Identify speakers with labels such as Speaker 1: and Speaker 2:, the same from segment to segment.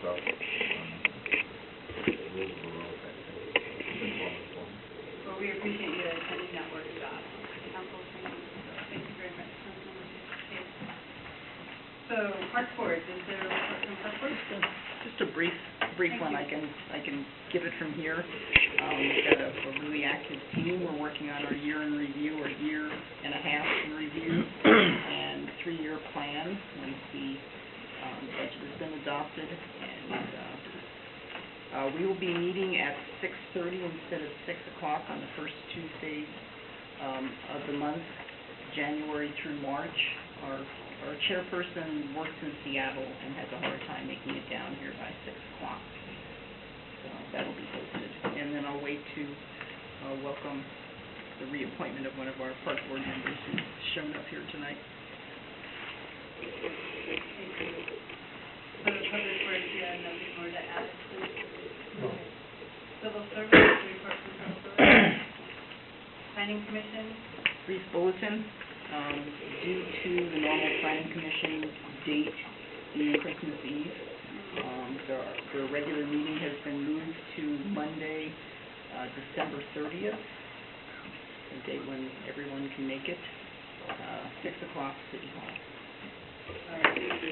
Speaker 1: stuff on rules of the road type thing. Simple and important.
Speaker 2: Well, we appreciate you attending that workshop. Council, thank you very much. So, Park Board, is there a report from Park Board?
Speaker 3: Just a brief one. I can give it from here. We've got a really active team. We're working on our year in review, or year and a half in review, and 3-year plan. Once the budget has been adopted, and we will be meeting at 6:30 instead of 6 o'clock on the first Tuesdays of the month, January through March. Our chairperson works in Seattle and has a hard time making it down here by 6 o'clock. So that'll be posted. And then I'll wait to welcome the reappointment of one of our Park Board members who's shown up here tonight.
Speaker 2: Thank you. So the public works, you have nothing more to add?
Speaker 1: No.
Speaker 2: Civil service, report from civil service. Planning commission.
Speaker 3: Brief bulletin. Due to the normal planning commission date being Christmas Eve, the regular meeting has been moved to Monday, December 30th, the date when everyone can make it, 6 o'clock, City Hall.
Speaker 2: All right, thank you.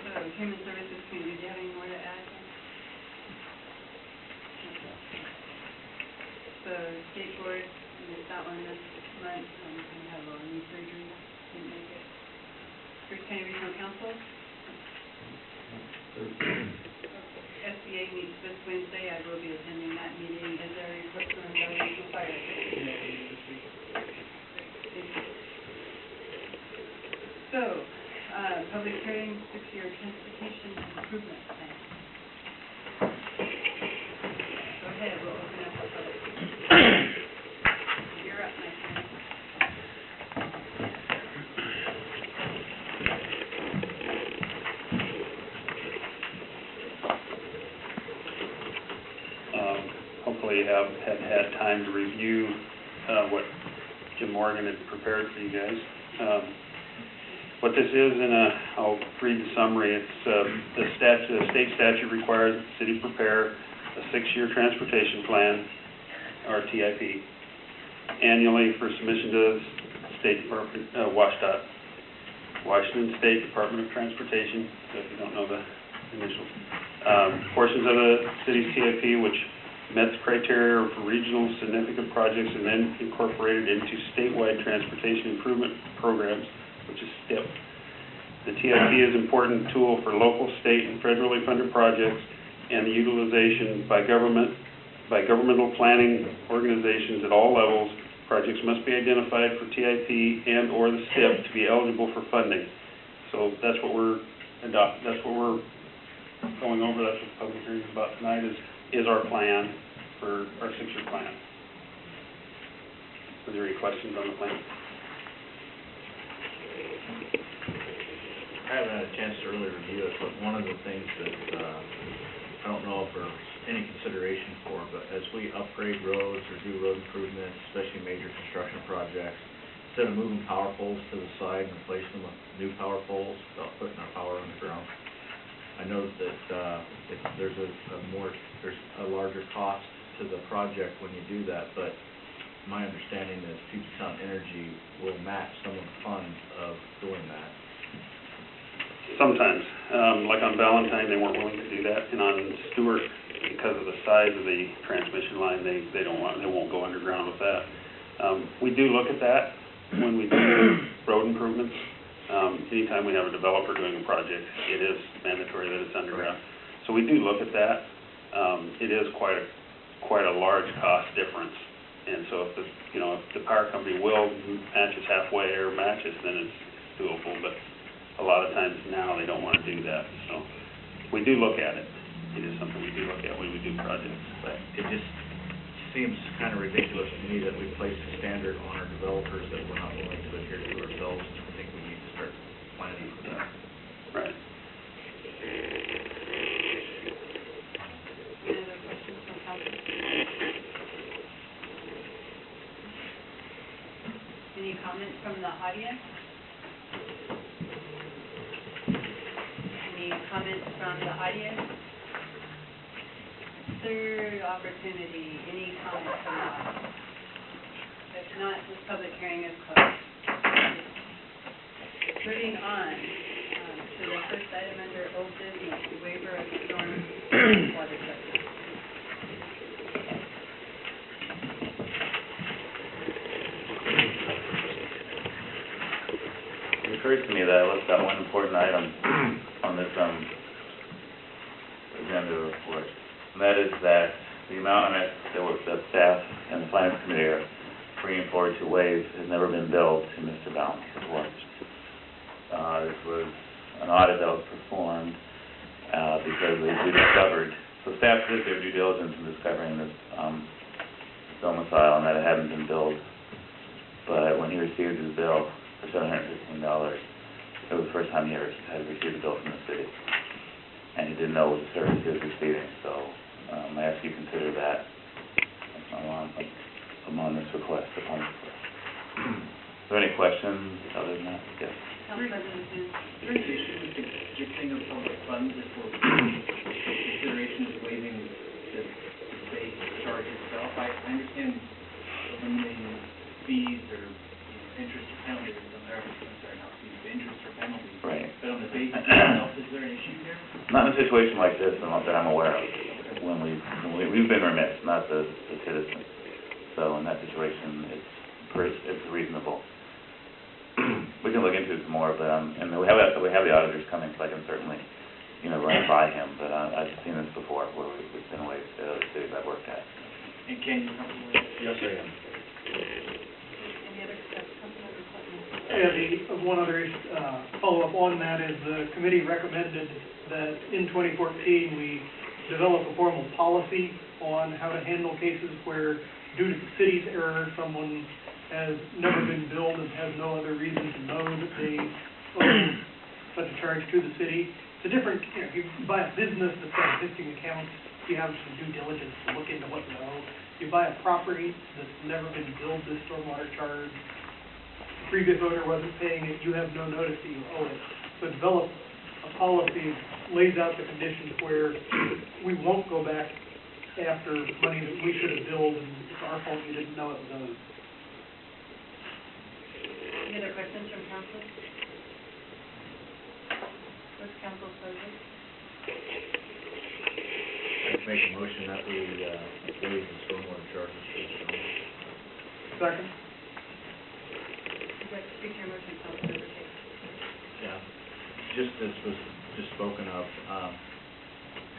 Speaker 2: So, Human Services Committee, do you have any more to add? So, State Board, we missed that one this month, we have a knee surgery, didn't make it. First County Regional Council. SBA meets this Wednesday, I will be attending that meeting. Is there a report from the Regional Fire? So, public hearing, 6-year transportation improvement plan. Go ahead, we'll open up the public. You're up, my friend.
Speaker 4: Hopefully you have had time to review what Jim Morgan had prepared for you guys. What this is, I'll read the summary. It's the state statute requires the city prepare a 6-year transportation plan, or TIP, annually for submission to the State Department, WSDOT, Washington State Department of Transportation, so if you don't know the initials. Portions of the city's TIP which met the criteria for regional significant projects and then incorporated into statewide transportation improvement programs, which is STIP. The TIP is an important tool for local, state, and federally funded projects, and the utilization by governmental planning organizations at all levels. Projects must be identified for TIP and or the STIP to be eligible for funding. So that's what we're going over. That's what the public hearing is about tonight, is our plan for our 6-year plan. Are there any questions on the plan?
Speaker 1: I haven't had a chance to really review it, but one of the things that I don't know if there's any consideration for, but as we upgrade roads or do road improvements, especially major construction projects, instead of moving power poles to the side and replacing them with new power poles, without putting our power underground. I know that there's a larger cost to the project when you do that, but my understanding is Puget Sound Energy will match some of the funds of doing that.
Speaker 4: Sometimes, like on Valentine, they weren't willing to do that, and on Stewart, because of the size of the transmission line, they won't go underground with that. We do look at that when we do road improvements. Anytime we have a developer doing a project, it is mandatory that it's underground. So we do look at that. It is quite a large cost difference, and so if the power company will match us halfway or match us, then it's doable. But a lot of times now they don't want to do that. So we do look at it. It is something we do look at when we do projects.
Speaker 1: But it just seems kind of ridiculous to me that we place a standard on our developers that we're not willing to adhere to ourselves. I think we need to start planning for that.
Speaker 4: Right.
Speaker 2: Any other questions from council? Any comments from the audience? Any from the audience? Third opportunity, any comments from the audience? If not, this public hearing is closed. Moving on to the first item under old business, the waiver of storm water charges.
Speaker 5: It occurs to me that I left out one important item on this agenda report, and that is that the amount that staff and the finance committee are bringing forward to waive has never been billed to Mr. Bounce before. This was an audit that was performed because we discovered, so staff did their due diligence in discovering this domicile and that it hadn't been billed. But when he received his bill for $715, it was the first time he ever had received a bill from the city. And he didn't know what the service he was receiving, so I ask you to consider that upon this request. Are there any questions other than that? Yes.
Speaker 2: Council President Hughes.
Speaker 6: Is there an issue with the gifting of public funds if we're consideration is waiving the base charge itself? I understand eliminating fees or interest or penalties, not fees, but interest or penalties.
Speaker 5: Right.
Speaker 6: But on the base itself, is there an issue there?
Speaker 5: Not in a situation like this, that I'm aware of, when we've been remiss, not the citizens. So in that situation, it's reasonable. We can look into it some more, but and we have the auditors coming, so I can certainly, run it by him. But I've seen this before, where we've been away to other cities I've worked at.
Speaker 6: And can you come with it?
Speaker 1: Yes, I am.
Speaker 2: Any other Councilmember Clinton?
Speaker 7: Yeah, one other follow-up on that is the committee recommended that in 2014 we develop a formal policy on how to handle cases where, due to the city's error, someone has never been billed and has no other reason to know that they owe such a charge to the city. It's a different, if you buy a business that's got existing accounts, you have some due diligence to look into what they owe. You buy a property that's never been billed this stormwater charge, the previous owner wasn't paying it, you have no notice that you owe it. So develop a policy that lays out the conditions where we won't go back after money that we should have billed and it's our fault you didn't know it was owed.
Speaker 2: Any other questions from council? What's council's pleasure?
Speaker 1: I'd make a motion that we waive the stormwater charges for the storm.
Speaker 7: Second?
Speaker 2: Would you like to speak to your motion, Councilmember Tate?
Speaker 1: Yeah, just as was just spoken of,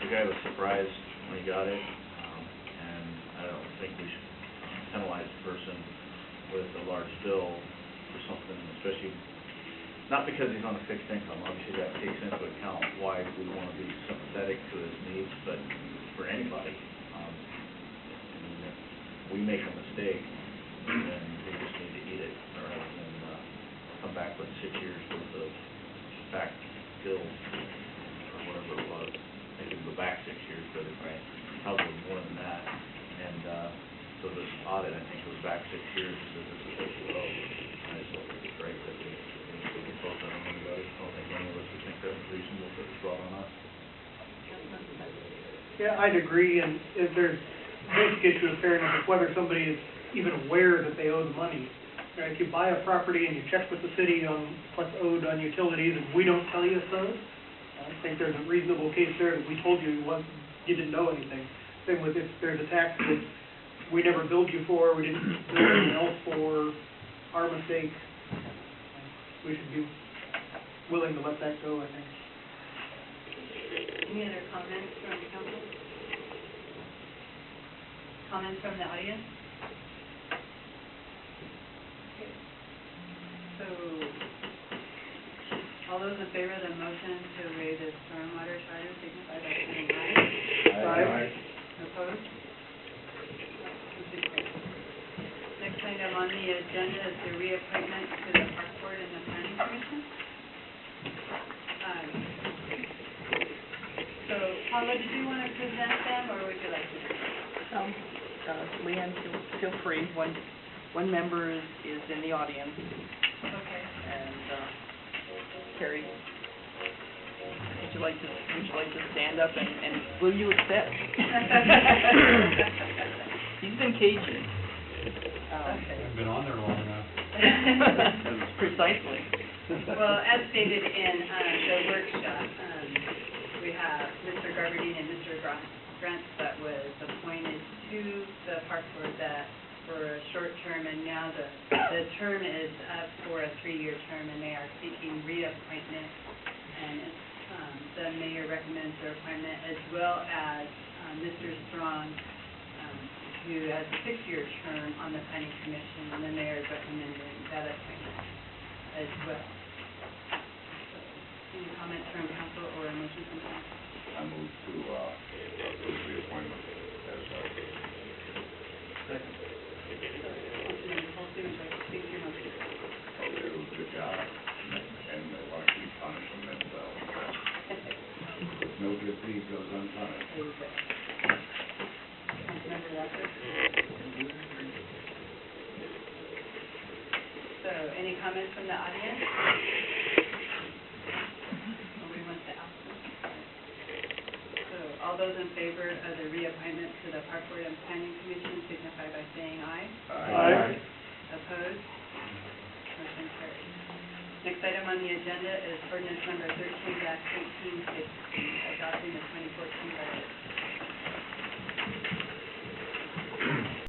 Speaker 1: the guy was surprised when he got it, and I don't think we should penalize the person with a large bill for something, especially, not because he's on a fixed income, obviously that takes into account why we want to be sympathetic to his needs, but for anybody, if we make a mistake, then we just need to eat it, rather than come back with 6 years worth of back bills, or whatever it was. I think it would go back 6 years, but it's probably more than that, and so this audit, I think, goes back 6 years, so this is what you owe. I just don't think it's right that we can focus on anybody. I don't think any of us would think that was reasonable if it was brought on us.
Speaker 2: Councilmember Clinton?
Speaker 7: Yeah, I'd agree, and if there's basic issue of fairness of whether somebody is even aware that they owe the money. Right, if you buy a property and you check with the city on what's owed on utilities and we don't tell you so, I think there's a reasonable case there that we told you you didn't know anything. Same with if there's a tax that we never billed you for, we didn't bill anyone else for, our mistake. We should be willing to let that go, I think.
Speaker 2: Any other comments from council? Comments from the audience? Okay. So, all those in favor of the motion to waive the stormwater charges signify by saying aye.
Speaker 7: Aye.
Speaker 2: Opposed? Motion carries. Next item on the agenda is the reappointment to the Park Board and the Planning Commission. So, Paula, did you want to present them, or would you like to?
Speaker 3: Leanne, feel free. One member is in the audience,
Speaker 2: Okay.
Speaker 3: and Carrie, you like to stand up and will you accept? He's been cagey.
Speaker 2: Okay.
Speaker 8: Been on there long enough.
Speaker 3: Precisely.
Speaker 2: Well, as stated in, the workshop, we have Mr. Garberdine and Mr. Grant that was appointed to the park board that for a short term, and now the term is up for a 3-year term, and they are seeking reappointment. And the mayor recommends their appointment, as well as Mr. Strong, who has a 6-year term on the planning commission, and the mayor is recommending that appointment as well. Any comments from council or a motion from council?
Speaker 9: I move to, approve the appointment as,
Speaker 6: Second.
Speaker 2: Councilman Holsey, would you like to speak to your motion?
Speaker 9: they do a good job, and they want to keep punishing themselves. No good deed goes unpunished.
Speaker 2: There you go. Councilmember Walker? So, any comments from the audience? Nobody wants to ask them? So, all those in favor of the reappointment to the Park Board and Planning Commission signify by saying aye.
Speaker 7: Aye.
Speaker 2: Opposed? Motion carries. Next item on the agenda is ordinance number 13-1860, adopting the 2014 budget.